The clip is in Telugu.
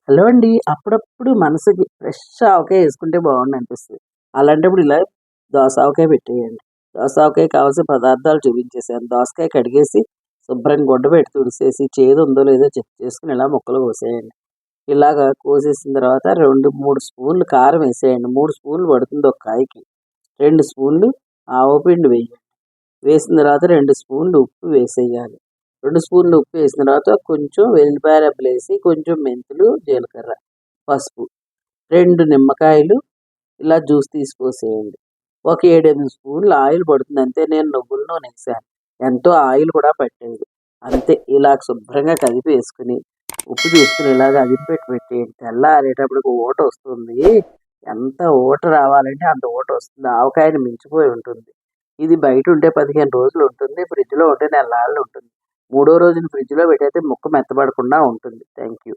హలో అండి. అప్పుడప్పుడు మనసుకి ఫ్రెష్ ఆవకాయ యేసుకుంటే బావుండనిపిస్తది. అలాంటప్పుడు ఇలా దోస ఆవకాయ పెట్టేయండి. దోస ఆవకాయకి కావాల్సిన పదార్థాలు చూపించేసాను. దోసకాయ కడిగేసి శుభ్రంగా గుడ్డపెట్టి తుడిసేసి చేదుందో లేదో చెక్ చేసుకొని ఇలా ముక్కలు కోసేయండి. ఇలాగా కోసేసిన తర్వాత 2, 3 స్పూన్లు కారం వేసేయండి. 3 స్పూన్లు పడుతుంది ఒక కాయకి. 2 స్పూన్లు ఆవపిండి వేయండి. వేసిన తర్వాత 2 స్పూన్లు ఉప్పు వేసేయాలి. 2 స్పూన్లు ఉప్పు వేసిన తర్వాత కొంచెం వెల్లిపాయ రెబ్బలేసి, కొంచెం మెంతులు, జీలకర్ర, పసుపు, 2 నిమ్మకాయలు ఇలా జ్యూస్ తీసి పోసేయండి. ఒక 7, 8 స్పూన్లు ఆయిల్ పడుతుంది అంతే. నేను నువ్వుల నూనె ఏసాను. ఎంతో ఆయిల్ కూడా పట్టేది. అంతే ఇలా శుభ్రంగా కలిపేసుకొని, ఉప్పు చూసుకొని ఇలాగ అదిమిపెట్టి పెట్టేయండి. తెల్లారేటప్పటికి ఊటొస్తుంది. ఎంత ఊట రావాలంటే అంత ఊటొస్తుంది. ఆవకాయని మించిపోయి ఉంటుంది. ఇది బయటుంటే 15 రోజులుంటుంది. ఫ్రిడ్జ్‌లో ఉంటే నెల్లాళ్లుంటుంది. మూడో రోజున ఫ్రిడ్జ్‌లో పెట్టేస్తే ముక్క మెత్తబడకుండా ఉంటుంది. Thank you.